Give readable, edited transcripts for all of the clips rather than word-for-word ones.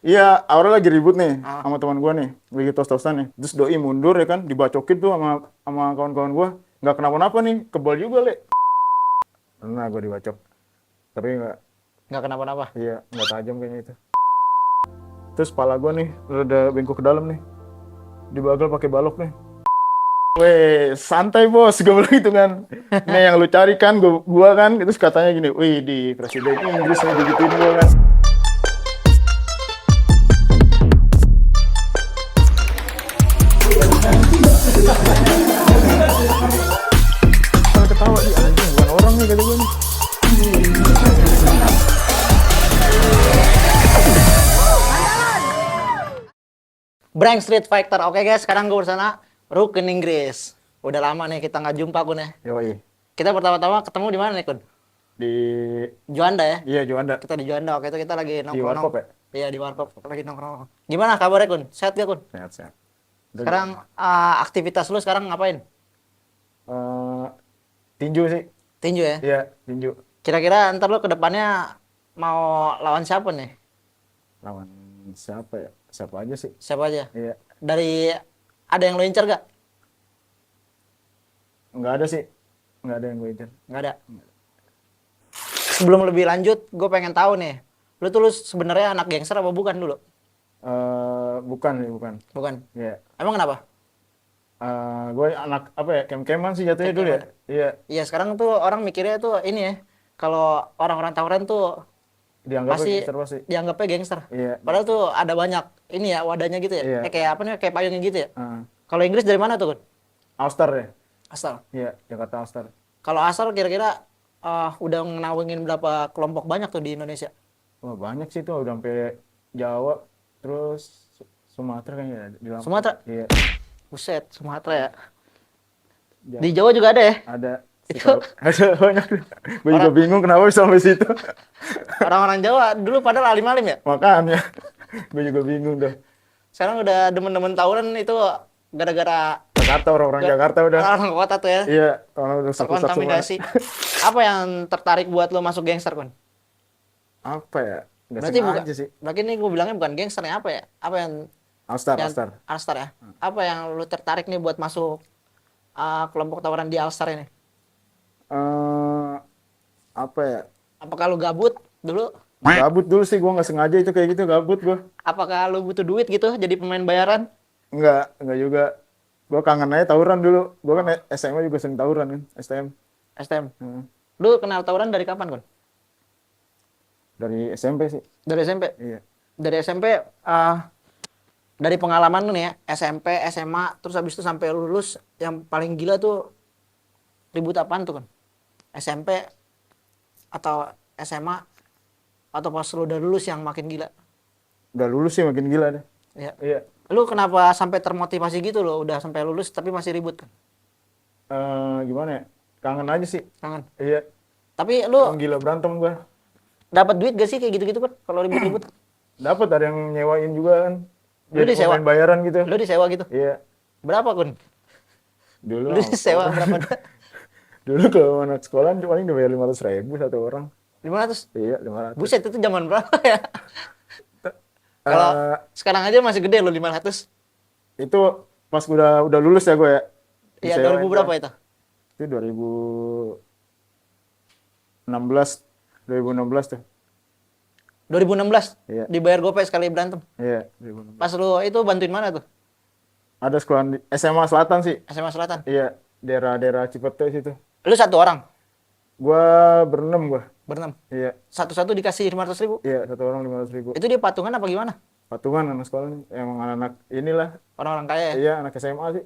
Iya, awalnya lagi ribut nih Ah, sama teman gua nih, lagi tos-tosan nih. Terus doi mundur ya kan, dibacokin tuh sama kawan-kawan gua. Nggak kenapa-napa nih, kebal juga, Le. Pernah gua dibacok, tapi nggak kenapa-napa. nggak tajam kayaknya itu. Terus pala gua nih rada bengkok ke dalam nih, dibagal pakai balok nih. Weh, santai bos, gue bilang gitu kan. Nih yang lu cari kan, gua kan, terus katanya gini, wih di presiden Inggris nih digituin gua kan. Kalau ketawa di anjing, bukan orang nih kata gua nih. Brand Street Fighter. Oke guys, sekarang gue bersama Rukun Inggris. Udah lama nih kita nggak jumpa Kun ya. Yoi, Kita pertama-tama ketemu di mana nih Kun? di Juanda ya. iya Juanda, Kita di Juanda. Oke itu kita lagi di nongkrong. Warkop ya. Iya di Warkop lagi nongkrong. Gimana kabarnya Kun? Sehat gak Kun? Sehat-sehat. Sekarang aktivitas lu sekarang ngapain? Eh, tinju sih. Tinju ya. Iya, tinju. Kira-kira ntar lu ke depannya mau lawan siapa nih? Lawan siapa ya? Siapa aja sih? Siapa aja? Iya, Dari ada yang lu incer gak? nggak ada sih. Nggak ada yang gue incer. Nggak ada. Sebelum lebih lanjut, gue pengen tahu nih. Lu sebenarnya anak gangster apa bukan dulu? Bukan sih, bukan. Bukan. Iya. Emang kenapa? Gue anak apa ya? Kem-keman sih jatuhnya dulu ya. Kayak Iya, iya sekarang tuh orang mikirnya tuh ini ya. Kalau orang-orang tawuran tuh dianggapnya pasti gangster pasti. dianggapnya gangster. Iya, Padahal tuh ada banyak ini ya wadahnya gitu ya. iya. Kayak apa nih kayak payungnya gitu ya. Uh, Kalau Inggris dari mana tuh, Kun? All-Star ya. Asal. Iya, Jakarta All-Star. Kalau asal kira-kira udah ngenawingin berapa kelompok banyak tuh di Indonesia? Wah, banyak sih tuh udah sampai Jawa, terus Sumatera kayaknya di Lampung. Sumatera. Iya, Buset, Sumatera ya. Di Jawa. Jawa juga ada ya? Ada sih Itu kalau ada banyak. Gue juga orang bingung kenapa bisa sampai situ. orang-orang Jawa dulu padahal alim-alim ya. Makanya gue juga bingung tuh. Sekarang udah demen-demen tawuran itu gara-gara Jakarta, orang-orang Jakarta udah. orang kota tuh ya Iya, orang udah rusak-rusak semua. terkontaminasi. Apa yang tertarik buat lo masuk gangster Kun? Apa ya? Nggak Berarti bukan. sengaja sih. Berarti ini gue bilangnya bukan gangster ya apa ya? Apa yang All-Star, yang All-Star. Alstar ya? Apa yang lo tertarik nih buat masuk kelompok tawuran di Alstar ini? eh Apa ya? Apakah lo gabut dulu? Gabut dulu sih, gue nggak sengaja itu kayak gitu, gabut gue. Apakah lo butuh duit gitu jadi pemain bayaran? Enggak juga. Gue kangen aja tawuran dulu. Gue kan SMA juga sering tawuran kan, STM. STM. Hmm. Lu kenal tawuran dari kapan Kun? Dari SMP sih. Dari SMP. Iya. Dari SMP dari pengalaman lu nih ya, SMP, SMA, terus habis itu sampai lulus, yang paling gila tuh ribut apaan tuh kan? SMP atau SMA atau pas lu udah lulus yang makin gila? Udah lulus sih makin gila deh. Ya. Iya. Lu kenapa sampai termotivasi gitu loh, udah sampai lulus tapi masih ribut kan? Gimana ya? Kangen aja sih. Kangen. Iya. Tapi Emang lu gila berantem gue. dapat duit gak sih kayak gitu-gitu kan? Kalau ribut-ribut, Dapat ada yang nyewain juga kan. lu Jadi disewa, pemain bayaran gitu. lu disewa gitu. Iya. Berapa Kun? Dulu Lu apa disewa orang. berapa? Dulu kalau anak sekolah paling dibayar 500.000 satu orang. 500. Iya, 500. Buset itu zaman berapa ya? Kalau Eh sekarang aja masih gede loh 500. itu pas udah lulus ya gue ya. Iya 2000 Disewain berapa tuh. itu? Itu 2016, 2016 tuh. 2016 Iya, dibayar gopay sekali berantem. iya, 2016. Pas lu itu bantuin mana tuh? Ada sekolah di SMA Selatan sih. SMA Selatan. Iya, daerah-daerah Cipete situ. Lu satu orang Gua berenam gua. berenam. Iya, Satu-satu dikasih 500.000. iya satu orang 500.000. Itu dia patungan apa gimana? Patungan anak sekolah nih. Emang anak-anak inilah. Orang-orang kaya ya? Iya, anak SMA sih.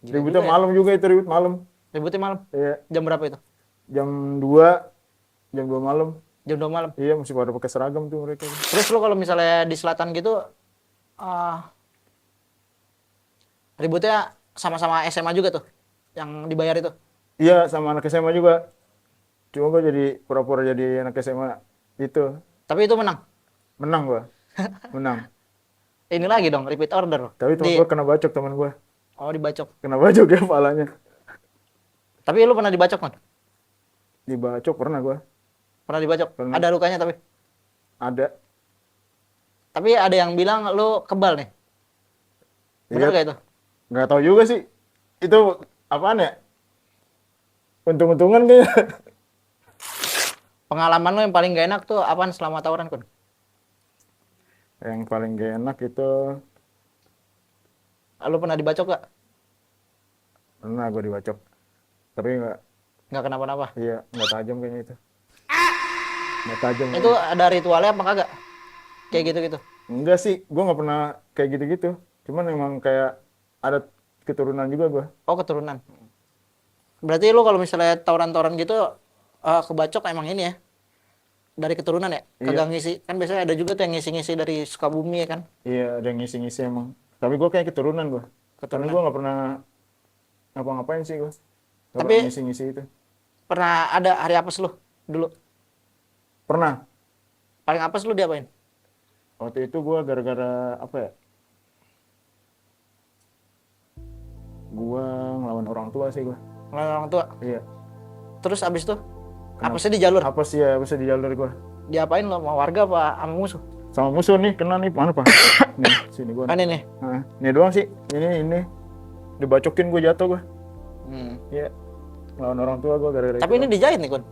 Gila Ributnya juga ya. malam juga itu ribut malam. Ributnya malam. Iya, Jam berapa itu? jam 2, jam 2 malam. Jam 2 malam. Iya, masih pada pakai seragam tuh mereka. Terus lu kalau misalnya di selatan gitu ah ributnya sama-sama SMA juga tuh yang dibayar itu. Iya, sama anak SMA juga. Cuma gua jadi pura-pura jadi anak SMA itu. Tapi itu menang. Menang gua. Menang. Ini lagi dong repeat order. Tapi teman Di gua kena bacok teman gua. oh dibacok. Kena bacok ya kepalanya. Tapi lu pernah dibacok kan? Dibacok pernah gua. Pernah dibacok. Pernah. Ada lukanya tapi. Ada. Tapi ada yang bilang lu kebal nih. Bener Iya, gak itu? nggak tahu juga sih. Itu apaan ya? Untung-untungan kayaknya. Pengalaman lu yang paling gak enak tuh apaan selama tawuran, Kun? Yang paling gak enak itu Lu pernah dibacok gak? pernah gue dibacok. Tapi nggak, Nggak kenapa-napa. iya nggak tajam kayaknya itu. Nggak tajam. Itu ada ritualnya apa kagak? Kayak gitu-gitu. Enggak sih, gue nggak pernah kayak gitu-gitu. Cuman emang kayak ada keturunan juga gue. Oh, keturunan. Berarti lu kalau misalnya tawuran-tawuran gitu kebacok emang ini ya? Dari keturunan ya? Iya. Kagak ngisi. Kan biasanya ada juga tuh yang ngisi-ngisi dari Sukabumi ya kan? Iya, ada yang ngisi-ngisi emang. Tapi gue kayak keturunan gue. Karena Keturunan. gue nggak pernah ngapa-ngapain sih gue. Nggak Tapi- pernah ngisi-ngisi itu. Pernah ada hari apes lu dulu? Pernah. Paling apes lu diapain? Waktu itu gue gara-gara apa ya? Gue ngelawan orang tua sih gue. Ngelawan orang tua. Iya. Terus abis itu? Kenapa? Apesnya di jalur? Apa sih ya? Apa sih di jalur gue? Diapain lo? Sama warga apa sama musuh? Sama musuh nih, kena nih, mana pak? Nih, sini gue. Aneh nih. Nah, ini doang sih. Ini. Dibacokin gue jatuh gue. Hmm. Iya. Ngelawan orang tua gue gara-gara Tapi itu. ini dijahit nih, Kun.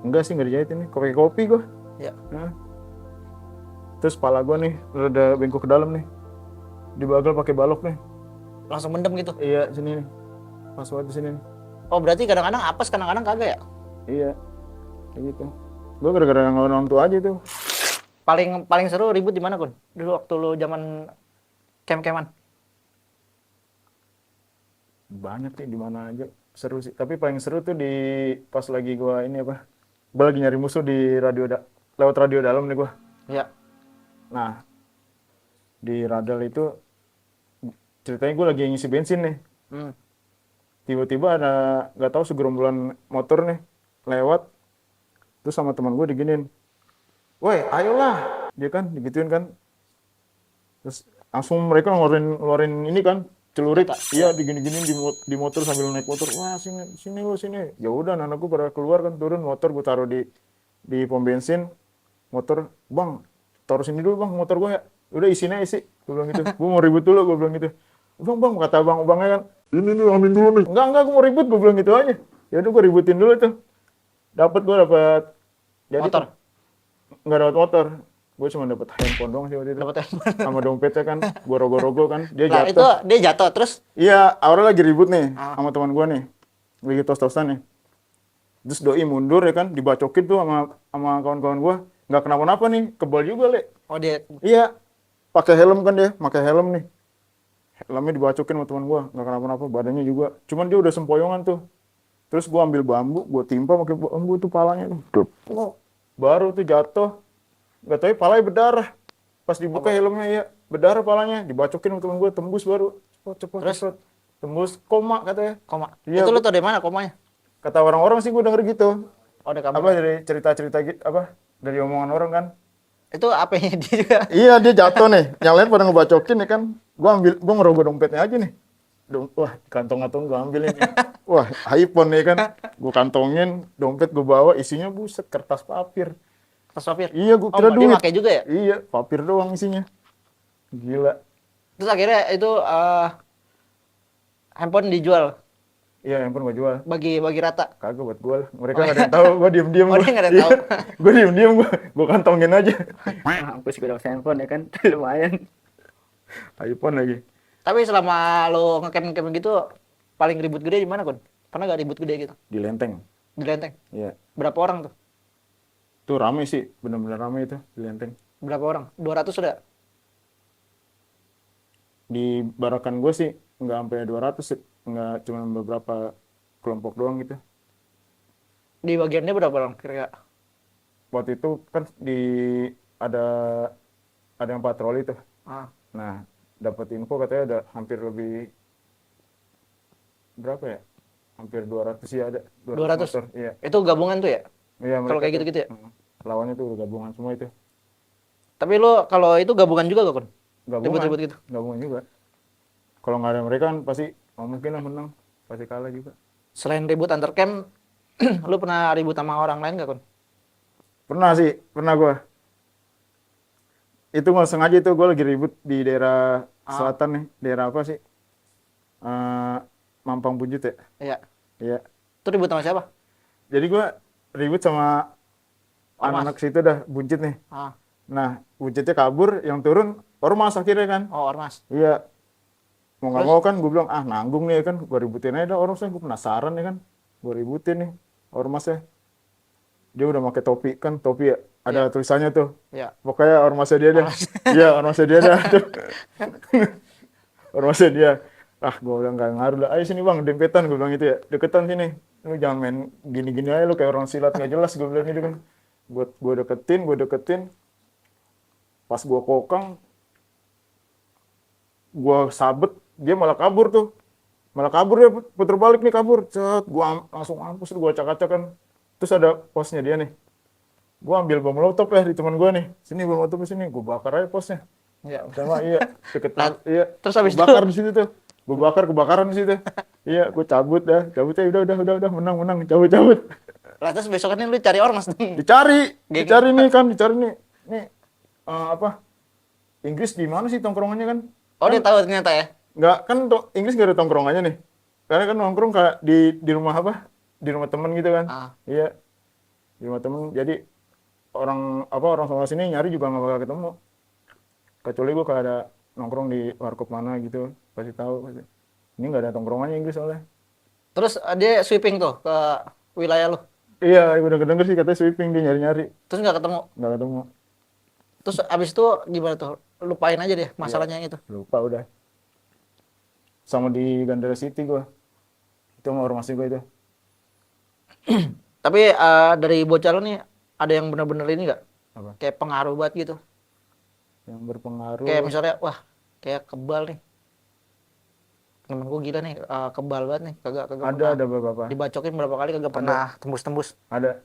Enggak sih, nggak dijahit ini. Kopi-kopi gue. Ya. Nah. Terus pala gue nih, rada bengkok ke dalam nih. Dibagal pakai balok nih. Langsung mendem gitu. Iya, sini nih. Pas banget di sini nih. Oh, berarti kadang-kadang apes, kadang-kadang kagak ya? Iya. Kayak gitu. Gue gara-gara ngelawan orang tua aja tuh. Paling paling seru ribut di mana, Kun? Dulu waktu lu zaman camp-campan. Banyak sih di mana aja. Seru sih. Tapi paling seru tuh di pas lagi gue ini apa? Gue lagi nyari musuh di lewat radio dalam nih gue. Ya. Nah, di radal itu ceritanya gue lagi ngisi bensin nih. Hmm. Tiba-tiba ada nggak tahu segerombolan motor nih lewat. Terus sama teman gue diginin. Woi, ayolah. Dia kan digituin kan. Terus langsung mereka ngeluarin ini kan celurit. Iya, digini-giniin di motor sambil naik motor. Wah, sini lu sini. Ya udah, anak gue pada keluar kan, turun motor gue taruh di pom bensin. Motor, "Bang, taruh sini dulu, Bang, motor gue ya." Udah isinya isi. Gue bilang gitu. Gue mau ribut dulu, gue bilang gitu. Bang, kata bangnya kan, "Ini nih, amin dulu nih." Enggak, gue mau ribut, gue bilang gitu aja. Ya udah, gue ributin dulu tuh. Gue dapat jadi Motor. nggak dapat motor. Gue cuma dapat handphone doang sih waktu itu. Dapat handphone. Sama dompetnya kan, gue rogo-rogo kan. Dia Nah, itu jatuh. dia jatuh terus Iya, awalnya lagi ribut nih Ah. sama teman gue nih. Lagi tos-tosan nih. Terus doi mundur ya kan, dibacokin tuh sama kawan-kawan gue. Nggak kenapa-napa nih, kebal juga, Le. oh dia Iya, pakai helm kan dia, pakai helm nih. Helmnya dibacokin sama teman gue, nggak kenapa-napa, badannya juga. Cuman dia udah sempoyongan tuh. Terus gue ambil bambu, gue timpa pakai bambu tuh palanya tuh. Dep. Baru tuh jatuh. Nggak tahu palanya berdarah. Pas dibuka helmnya ya berdarah palanya. Dibacokin sama teman gue, tembus baru. Terus? Cepet. Tembus koma katanya. koma. Iya, Itu lu tau dari mana komanya? Kata orang-orang sih gue denger gitu. Oh, ada kabar. Apa dari cerita-cerita gitu, apa? Dari omongan orang kan. Itu apa-nya dia juga. Iya, dia jatuh nih. Yang lain pada ngebacokin ya kan. Gue ngerogoh dompetnya aja nih. Wah, kantong-kantong gue ambil ini. Wah, iPhone nih kan. Gue kantongin, dompet gue bawa, isinya buset, kertas papir. Pas sopir. Iya, gue Oh, kira dia duit. pakai juga ya? Iya, papir doang isinya. Gila. Terus akhirnya itu handphone dijual Iya, handphone gue jual. bagi rata. Kagak buat gue. Mereka nggak ada yang tahu. Gue diem-diem. Oh, dia nggak ada yang tahu. Gue diem-diem. Gue kantongin aja. Mampus gue dapet handphone ya kan. Lumayan. iPhone lagi. Tapi selama lo ngecamp gitu paling ribut gede di mana, Kun? Pernah gak ribut gede gitu? Di Lenteng. Di Lenteng. Iya. Berapa orang tuh? Tuh rame sih. Bener-bener rame itu di Lenteng. Berapa orang? 200 sudah? Di barakan gue sih nggak sampai 200 sih. Nggak, cuma beberapa kelompok doang gitu. Di bagiannya berapa orang kira-kira? Waktu itu kan ada yang patroli tuh. Ah, Nah, dapat info katanya ada hampir lebih berapa ya? Hampir 200 sih ada. 200? motor. Iya. itu gabungan tuh ya? Iya, Kalau mereka kayak tuh, gitu-gitu ya? Lawannya tuh udah gabungan semua itu. Tapi lo kalau itu gabungan juga gak, Kun? Gabungan. Ribut-ribut gitu? Gabungan juga. Kalau nggak ada mereka kan pasti mungkin lah menang. Pasti kalah juga. Selain ribut antar camp, lo pernah ribut sama orang lain gak, Kun? Pernah sih, pernah gue. itu nggak sengaja itu gue lagi ribut di daerah selatan nih, daerah apa sih? Eh, Mampang Bujut ya. Iya. Iya. Itu ribut sama siapa? Jadi gue ribut sama Ormas. anak-anak situ dah buncit nih. Ah. Nah, buncitnya kabur, yang turun ormas akhirnya kan. Oh, ormas. Iya. Mau nggak Terus? mau kan gue bilang, ah nanggung nih ya kan. Gue ributin aja dah ormasnya, gue penasaran ya kan. Gue ributin nih ormasnya. Dia udah pakai topi kan, topi ya. Ada tulisannya tuh. Iya. Pokoknya ormasnya dia dah. Iya, ormasnya dia dah. Ormasnya dia. Ah, gue bilang gak ngaruh lah. Ayo sini bang, dempetan. Gue bilang gitu ya. Deketan sini. Lu jangan main gini-gini aja lu kayak orang silat gak jelas. Gue bilang gitu kan. Gue deketin. Pas gue kokang, gue sabet. Dia malah kabur tuh. Malah kabur dia, puter balik nih kabur. Cet, gue langsung mampus. Gue acak-acak kan. Terus ada posnya dia nih. Gue ambil bom molotov ya di teman gue nih. Sini bom molotov sini. Gue bakar aja posnya. Iya. Sama iya deket Lah, iya. terus habis Gua itu? bakar di situ tuh. Gue bakar kebakaran di situ. Iya, gue cabut dah. Cabutnya udah menang cabut. Lah terus besokannya lu cari ormas dong. Dicari nih. Nih apa? Inggris di mana sih tongkrongannya kan? Oh, dia tahu ternyata ya. Nggak kan Inggris nggak ada tongkrongannya nih. Karena kan nongkrong kayak di rumah apa? Di rumah temen gitu kan. Ah. Iya. Di rumah temen. Jadi orang sama sini nyari juga nggak bakal ketemu. Kecuali gue kalau ada nongkrong di warkop mana gitu, pasti tahu pasti. Ini nggak ada tongkrongannya Inggris soalnya. Terus dia sweeping tuh ke wilayah lu. Iya, gue denger sih katanya sweeping dia nyari-nyari, Terus nggak ketemu. nggak ketemu. Terus abis itu gimana tuh? Lupain aja deh masalahnya itu. Lupa udah. Sama di Gandara City gue. Itu sama ormas gue itu. Tapi dari bocah lu nih ada yang bener-bener ini nggak? Apa? Kayak pengaruh banget gitu. Yang berpengaruh. Kayak misalnya, wah kayak kebal nih. Temen gue gila nih, kebal banget nih. Kagak pernah Ada beberapa. dibacokin berapa kali kagak pernah tembus-tembus. Ada.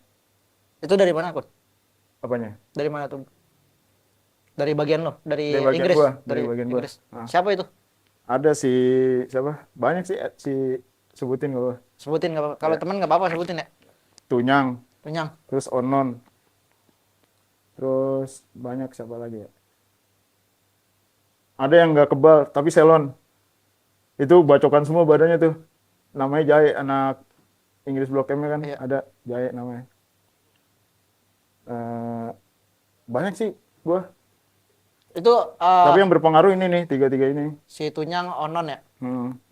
Itu dari mana, Kun? Apanya? Dari mana tuh? Dari bagian lo? Dari Dari bagian Inggris? gua, dari bagian gua. Inggris. Ah. Siapa itu? Ada si siapa? Banyak sih sebutin gue. Sebutin nggak apa-apa. Kalau teman nggak apa-apa sebutin ya. Tunyang, Penyang. terus Onon. Terus banyak siapa lagi ya? Ada yang nggak kebal, tapi selon. Itu bacokan semua badannya tuh. Namanya Jae, anak Inggris Blok M kan. Iya. Ada Jae namanya. Banyak sih gua. Itu Tapi yang berpengaruh ini nih, tiga-tiga ini. si Tunyang, Onon ya.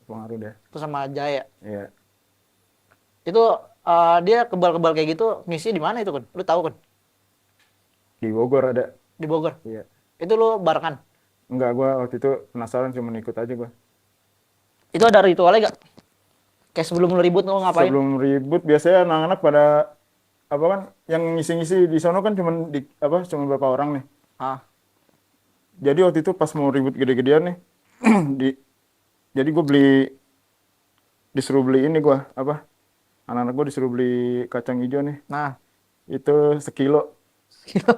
Pengaruh deh. Terus sama Jaya. Iya. Itu dia kebal-kebal kayak gitu ngisi di mana itu, Kun? Lu tahu, Kun? Di Bogor ada. Di Bogor. Iya. Itu lu barengan. Enggak, gua waktu itu penasaran cuma ikut aja gua. Itu ada ritualnya gak? Kayak sebelum lu ribut lu ngapain? Sebelum ribut biasanya anak-anak pada apa kan yang ngisi-ngisi di sono kan cuma cuma beberapa orang nih. Ah, Jadi waktu itu pas mau ribut gede-gedean nih, jadi gue disuruh beli ini gue anak-anak gue disuruh beli kacang hijau nih, nah. itu sekilo.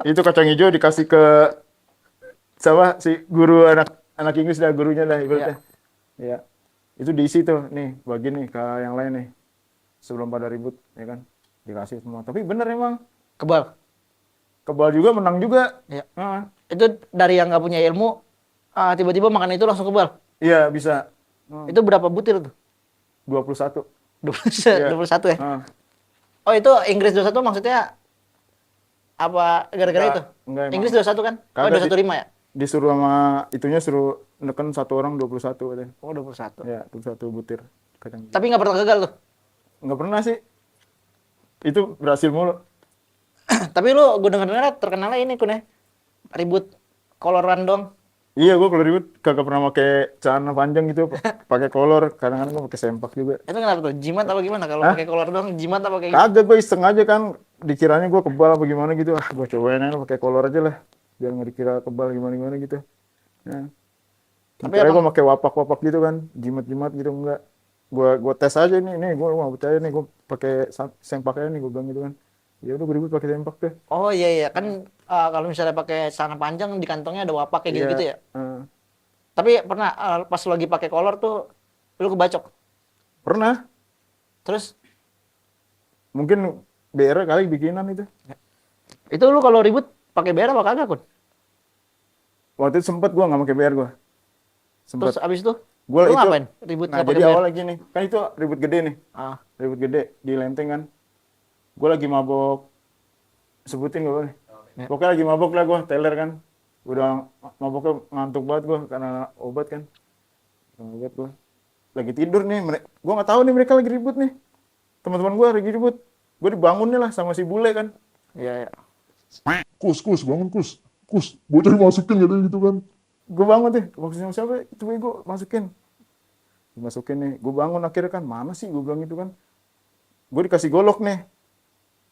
Itu kacang hijau dikasih ke sama si guru anak Inggris dah, gurunya dah ibaratnya. Iya. Itu diisi tuh nih, bagi nih ke yang lain nih. Sebelum pada ribut, ya kan, dikasih semua. Tapi bener emang, Kebal. kebal juga, menang juga. Iya. Heeh. Itu dari yang nggak punya ilmu, tiba-tiba makan itu langsung kebal. Iya bisa. Itu berapa butir tuh? 21. 21 ya? Heeh. Oh, itu Inggris 21 maksudnya apa gara-gara Enggak, itu? enggak emang. Inggris 21 kan? Oh, Kagak, 215 ya? Disuruh sama itunya suruh neken satu orang 21 katanya. Oh, 21. Ya, 21 butir kacang hijau. Tapi nggak pernah gagal tuh. Nggak pernah sih. Itu berhasil mulu. Tapi lu gue denger-denger terkenalnya ini, Kun ya. Ribut koloran dong. Iya, gua kalau ribut kagak pernah pakai celana panjang gitu, pakai kolor. Kadang-kadang gua pakai sempak juga. Itu kenapa tuh? Jimat apa gimana? Kalau Hah? pakai kolor dong, jimat apa kayak gitu? Kagak, gua iseng aja kan. Dikiranya gua kebal apa gimana gitu. Ah, gua cobain aja pakai kolor aja lah. Biar nggak dikira kebal gimana-gimana gitu. Nah. Tapi Tapi emang- gua pakai wapak-wapak gitu kan, jimat-jimat gitu enggak. Gua tes aja nih gua mau percaya nih, gua pakai sempak aja nih, gua bilang gitu kan. Ya udah, gua ribut pakai sempak deh. Oh iya iya kan kalau misalnya pakai celana panjang di kantongnya ada wapak kayak gitu-gitu ya. Heeh. Tapi pernah pas lagi pakai kolor tuh lu kebacok. Pernah. Terus Mungkin BR kali bikinan itu. itu lu kalau ribut pakai BR apa kagak, Kun? Waktu itu sempet gue nggak pakai BR gue. Terus Sempet. abis itu Gue lu itu. ngapain? Ribut Nah nggak jadi pakai bayar? awal lagi nih. Kan itu ribut gede nih. Ah, Ribut gede di Lenteng kan. Gue lagi mabok. Sebutin gue boleh. ya. Pokoknya lagi mabok lah gue. Teler kan. Udah maboknya ngantuk banget gue karena obat kan. Karena obat gue. Lagi tidur nih. Gue nggak tahu nih mereka lagi ribut nih. Teman-teman gue lagi ribut. Gue dibangun nih lah sama si bule kan. Iya, iya. Kus, bangun kus. Kus, bocah dimasukin katanya gitu kan. Gue bangun tuh. Maksudnya siapa? Itu bego masukin. Dimasukin nih. Gue bangun akhirnya kan. Mana sih gue bilang itu kan. Gue dikasih golok nih.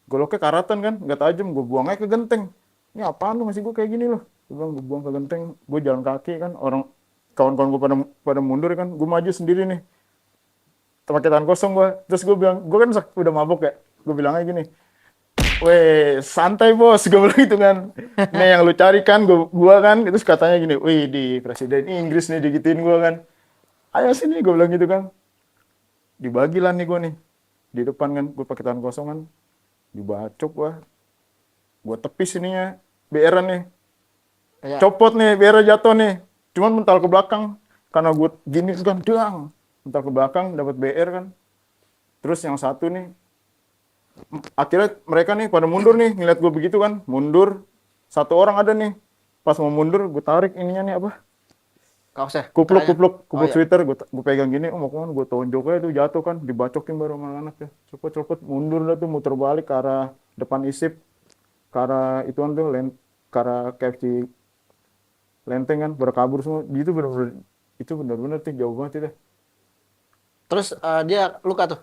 Goloknya karatan kan. Nggak tajam. Gue buang aja ke genteng. Ini apaan lu masih gue kayak gini loh. Gue buang ke genteng. Gue jalan kaki kan. Orang kawan-kawan gue pada mundur kan. Gue maju sendiri nih. Pakai tangan kosong gue. Terus gue bilang. Gue kan udah mabok ya. Gue bilang aja gini. Weh, santai bos, gue bilang gitu kan. Nih yang lu cari kan, gua kan. Terus katanya gini, wih di Presiden Inggris nih digituin gua kan. Ayo sini, gue bilang gitu kan. Dibagi lah nih gua nih. Di depan kan, gue pakai tangan kosong kan. Dibacok gua. Gua tepis ininya, BR-an nih. Iya. Copot nih, BR jatuh nih. Cuman mental ke belakang. Karena gue gini kan, dang. Mental ke belakang, dapat BR kan. Terus yang satu nih, akhirnya mereka nih pada mundur nih ngeliat gue begitu kan, mundur. Satu orang ada nih, pas mau mundur gue tarik ininya nih apa, Kaosnya. kupluk Caranya. kupluk iya. sweater, gue pegang gini, oh mau kemana, gue tonjok aja tuh, jatuh kan, dibacokin baru sama anak ya, cepet mundur dah tuh, muter balik ke arah depan isip, ke arah ituan tuh, ke arah KFC Lenteng kan, berkabur semua, gitu bener-bener, itu bener-bener tuh jauh banget itu. Terus dia luka tuh.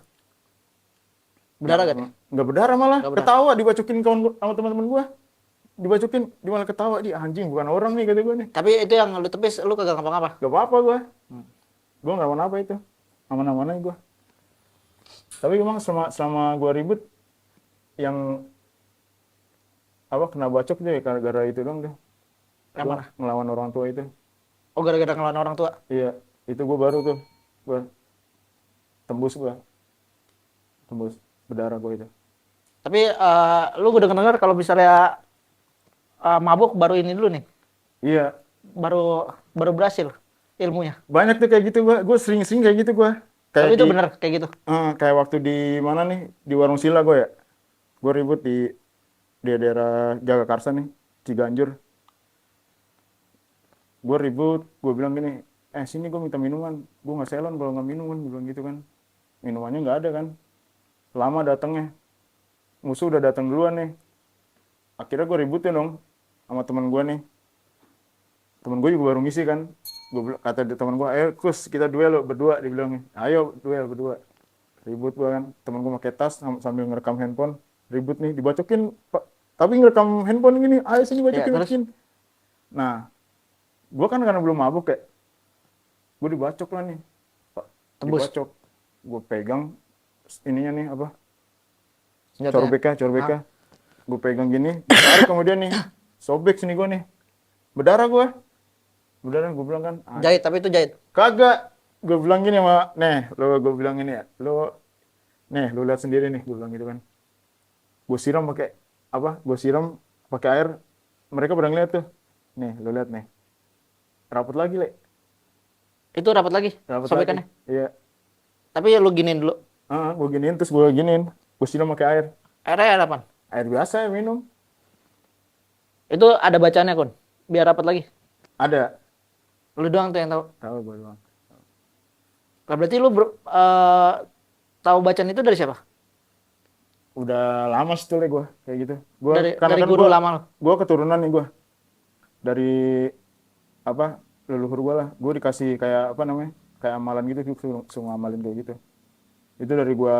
Berdarah gak dia? Nggak berdarah malah, Nggak berdarah. ketawa dibacokin sama teman-teman gue. Dibacokin, dia malah ketawa, dia anjing bukan orang nih kata gue nih. Tapi itu yang lu tepis, lu kagak ngapa-ngapa. Gak apa-apa gue. Gue nggak apa-apa itu. Aman-aman aja gue. Tapi emang selama gue ribut, yang apa kena bacok deh gara-gara itu dong deh. Yang Gua mana? ngelawan orang tua itu. Oh, gara-gara ngelawan orang tua. Iya, itu gue baru tuh. Gue tembus gue. Tembus berdarah gue itu. Tapi lu udah denger kalau misalnya mabuk baru ini dulu nih. Iya, Baru berhasil ilmunya. banyak tuh kayak gitu gue. Gue sering-sering kayak gitu gue. Tapi itu bener kayak gitu. Kayak waktu di mana nih, di Warung Sila gue ya. Gue ribut di daerah Jagakarsa nih, Ciganjur. Gue ribut, gue bilang gini, sini gue minta minuman. Gue nggak selon kalau nggak minum kan, gue bilang gitu kan. Minumannya nggak ada kan. Lama datangnya. Musuh udah datang duluan nih. Akhirnya gue ributin dong sama teman gue nih. Temen gue juga baru ngisi kan. Kata teman gue, ayo Kus kita duel lo berdua, dibilangnya. Ayo duel berdua. Ribut gue kan. Temen gue pakai tas sambil ngerekam handphone. Ribut nih, dibacokin. Tapi ngerekam handphone gini, ayo sini bacokin. Iya, terus? Bacokin. Nah, gue kan karena belum mabuk ya. Gue dibacok lah nih. Tembus. Dibacok. Gue pegang ininya nih apa? Senjatanya. Corbeka. Gue pegang gini, tarik kemudian nih. Sobek sini gue nih. Berdarah gue. Berdarah gue bilang kan. Jahit, tapi itu jahit. Kagak. Gue bilang gini sama, gue bilang gini ya. Lu lihat sendiri nih, gue bilang gitu kan. Gue siram pakai apa? Gue siram pakai air. Mereka pada ngeliat tuh. Nih, lu lihat nih. Rapet lagi, Le. Itu rapat lagi Rapet sobekannya. lagi. Iya. Tapi lu giniin dulu. Gue giniin terus gue giniin. Gue siram pakai air. Airnya air apaan? Air biasa ya minum. Itu ada bacaannya, Kun. Biar rapat lagi. Ada. Lu doang tuh yang tahu. Tahu gue doang. Lah berarti lu tahu bacaan itu dari siapa? Udah lama sih tuh Le gue kayak gitu. Dari guru lama lu. Gue keturunan nih gue. Dari apa leluhur gue lah. Gue dikasih kayak apa namanya? Kayak amalan gitu, suruh ngamalin kayak gitu. Itu dari gue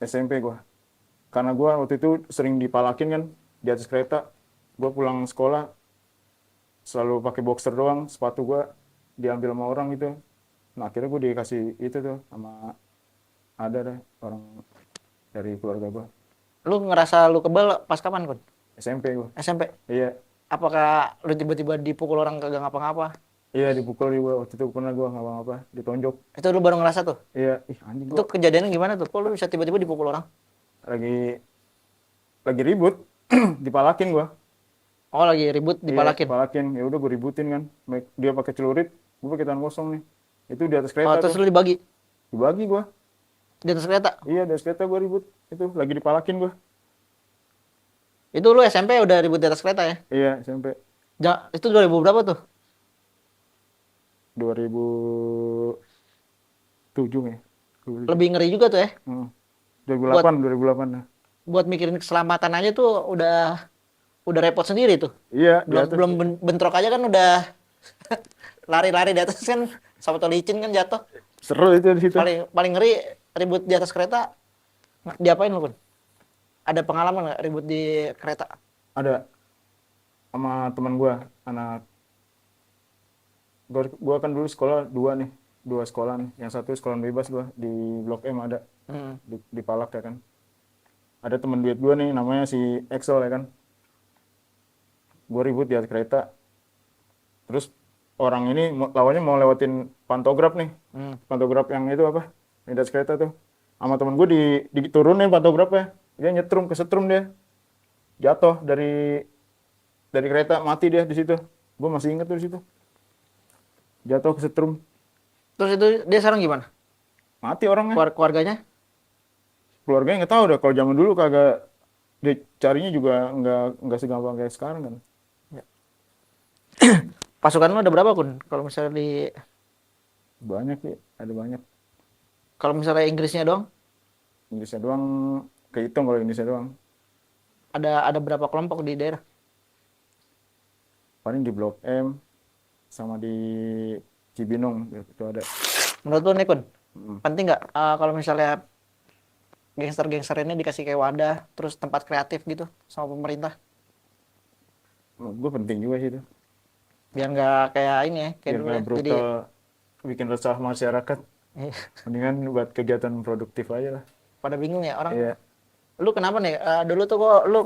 SMP gue. Karena gue waktu itu sering dipalakin kan di atas kereta. Gue pulang sekolah selalu pakai boxer doang, sepatu gue diambil sama orang gitu. Nah akhirnya gue dikasih itu tuh sama ada deh orang dari keluarga gue. Lu ngerasa lu kebal pas kapan, Kun? SMP gue. SMP. Iya, Apakah lu tiba-tiba dipukul orang kagak ngapa-ngapa? iya dipukul juga waktu itu pernah gue nggak apa-apa, ditonjok. Itu lu baru ngerasa tuh. Iya, ih anjing Itu gue kejadiannya gimana tuh? Kok lu bisa tiba-tiba dipukul orang? lagi ribut, dipalakin gue. Oh, lagi ribut Iya, dipalakin. dipalakin. Ya udah gue ributin kan. Dia pakai celurit, gue pakai tangan kosong nih. Itu di atas Oh, kereta terus tuh. lu dibagi Dibagi gue. di atas kereta. Iya, di atas kereta gue ribut. Itu lagi dipalakin gue. Itu lu SMP udah ribut di atas kereta ya? Iya, sampai Itu 2000 berapa tuh? 2007 ya. 2007. Lebih ngeri juga tuh ya. Hmm. Buat 2008, 2008. Nah. buat mikirin keselamatan aja tuh udah repot sendiri tuh. Iya, di Belum atas. belum bentrok aja kan udah lari-lari di atas kan, sama tuh licin kan jatuh. Seru itu di situ. Paling paling ngeri ribut di atas kereta. Diapain lu, Kun? Ada pengalaman nggak ribut di kereta? Ada sama teman gue, anak gua kan dulu sekolah dua sekolah nih. Yang satu sekolah bebas gua di Blok M ada Hmm. di Palak ya kan. Ada teman duet gua nih namanya si Excel ya kan. Gua ribut di atas kereta. Terus orang ini lawannya mau lewatin pantograf nih. Hmm. Pantograf yang itu apa? Di atas kereta tuh. Sama temen gua diturunin pantografnya. Dia nyetrum, kesetrum dia. Jatuh dari kereta, mati dia di situ. Gua masih inget tuh di situ. Jatuh kesetrum, Terus itu dia sekarang gimana? mati orangnya. Keluarganya? Keluarganya nggak tahu udah, kalau zaman dulu kagak, dia carinya juga nggak segampang kayak sekarang kan. Pasukan lu ada berapa, Kun? Kalau misalnya Banyak sih, ada banyak. kalau misalnya Inggrisnya doang, Indonesia doang kehitung, kalau Indonesia doang ada berapa kelompok di daerah? paling di Blok M sama di Cibinong itu ada. Menurut lu nih, Kun, Mm. penting nggak kalau misalnya gangster-gangster ini dikasih kayak wadah, terus tempat kreatif gitu sama pemerintah? Menurut gue penting juga sih itu, Biar nggak kayak ini ya, kayak biar dulu nggak ya. Jadi, brutal, bikin resah masyarakat. eh, Mendingan buat kegiatan produktif aja lah. pada bingung ya orang. Iya, Lu kenapa nih? Dulu tuh kok lu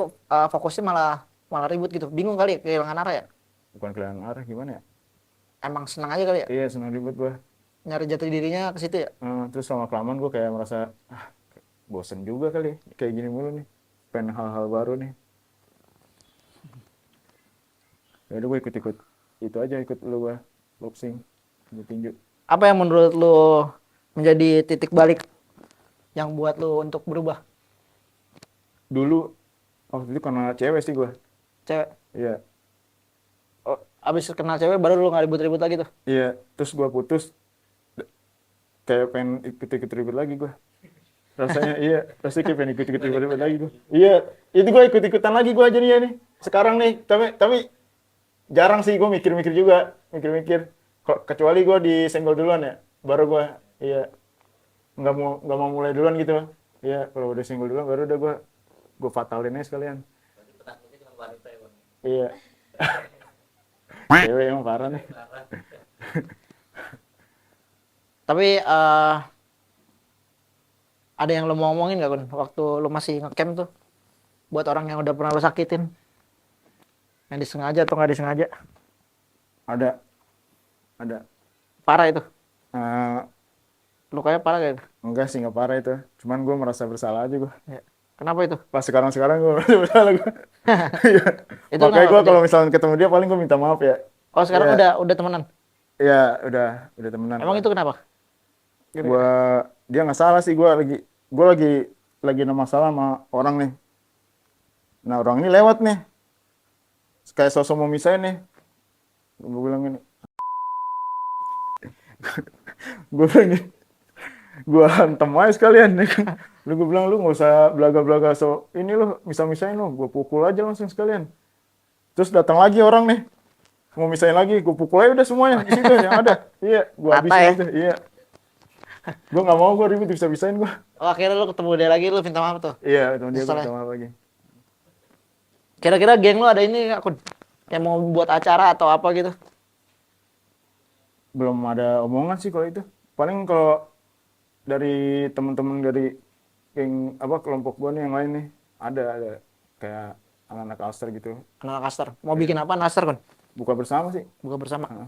fokusnya malah malah ribut gitu. Bingung kali ya, kehilangan arah ya? bukan kehilangan arah, gimana ya. Emang senang aja kali ya? Iya, senang ribut gue. Nyari jati dirinya ke situ ya? Terus sama kelamaan gue kayak merasa bosen juga kali kayak gini mulu nih, pengen hal-hal baru nih. Ya udah gue ikut-ikut itu aja, ikut lu gue boxing, tinju. Apa yang menurut lu menjadi titik balik yang buat lu untuk berubah? Dulu waktu itu karena cewek sih gue. Cewek. Iya, Oh, abis kenal cewek baru lu nggak ribut-ribut lagi tuh? iya. Terus gue putus, kayak pengen ikut-ikut ribut lagi gue. Rasanya iya, rasanya kayak pengen ikut-ikut ribut lagi gue. Iya, itu gue ikut-ikutan lagi gue jadinya nih. Sekarang nih, tapi jarang sih gue mikir-mikir juga, mikir-mikir. Kecuali gue disenggol duluan ya, baru gue iya nggak mau mulai duluan gitu. Iya, kalau udah senggol duluan baru udah gue fatalin aja sekalian. Iya. Cewek emang parah nih. Tapi ada yang lu mau ngomongin nggak, Kun? Waktu lu masih ngecamp tuh, buat orang yang udah pernah lu sakitin, yang disengaja atau nggak disengaja? Ada. Parah itu. Eh, Lukanya parah gak? enggak sih, nggak parah itu. Cuman gue merasa bersalah aja gue. Ya. Kenapa itu? Pas sekarang gue merasa bersalah gue. Iya. Itu Makanya kenapa gue tuh, kalau misalnya ketemu dia paling gue minta maaf ya. Oh, sekarang Iya. udah temenan. Iya, udah temenan. Emang itu kenapa? Dia nggak salah sih, gue lagi ada masalah sama orang nih. Nah, orang ini lewat nih. Kayak sosok mau misahin nih. Gue bilang gini. Gue bilang gini. Gue hantem aja sekalian. Gue bilang, lu nggak usah belaga-belaga, so ini lu misahin lu, gue pukul aja langsung sekalian. Terus datang lagi orang nih, mau misahin lagi, gue pukul aja udah semuanya di situ yang ada. Iya, gue Rata habisin ya? aja. Iya. Gue nggak mau, gue ribut bisa-bisain gue. Oh, akhirnya lu ketemu dia lagi, lu minta maaf tuh. Iya, teman dia gue Nyesel ya? minta maaf lagi. Kira-kira geng lu ada ini nggak, Kun? Yang mau buat acara atau apa gitu? Belum ada omongan sih kalau itu. Paling kalau dari teman-teman dari geng kelompok gue nih yang lain nih, ada kayak anak-anak Alster gitu. Anak Aster. Mau bikin apa Aster, Kun? Buka bersama sih. Buka bersama. Heeh.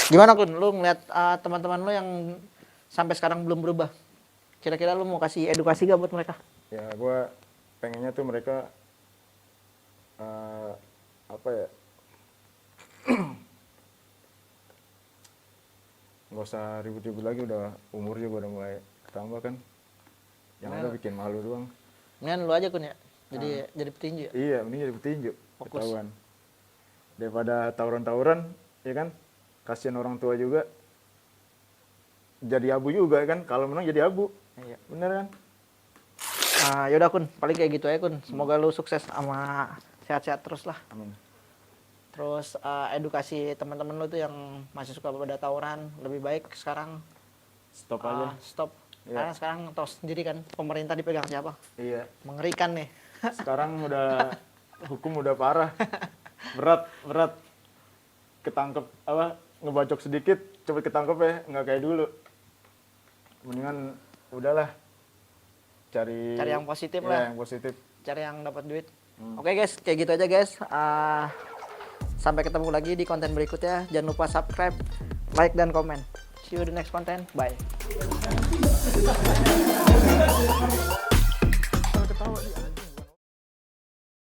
Gimana, Kun? Lu ngeliat teman-teman lu yang sampai sekarang belum berubah? Kira-kira lu mau kasih edukasi gak buat mereka? Ya gue pengennya tuh mereka apa ya, nggak usah ribut-ribut lagi, udah umur juga udah mulai ketambah kan, yang ada bikin malu doang. Mendingan lu aja Kun ya. Jadi petinju ya. Iya, mending jadi petinju, Fokus. ketahuan daripada tawuran-tawuran, ya kan, kasihan orang tua juga, jadi abu juga kan, kalau menang jadi abu. Iya. Bener kan? Yaudah Kun, paling kayak gitu aja Kun. Semoga lu sukses sama sehat-sehat terus lah. Amin. Terus edukasi teman-teman lu tuh yang masih suka pada tawuran, lebih baik sekarang Stop aja. stop. Iya. Karena sekarang tahu sendiri kan pemerintah dipegang siapa? Iya, Mengerikan nih. sekarang udah hukum udah parah, berat, ketangkep apa, ngebacok sedikit cepet ketangkep ya, nggak kayak dulu. Mendingan udahlah, cari Cari yang positif ya, lah. yang positif. Cari yang dapat duit. Oke guys, kayak gitu aja guys. Sampai ketemu lagi di konten berikutnya. Jangan lupa subscribe, like dan komen. See you di next content. Bye.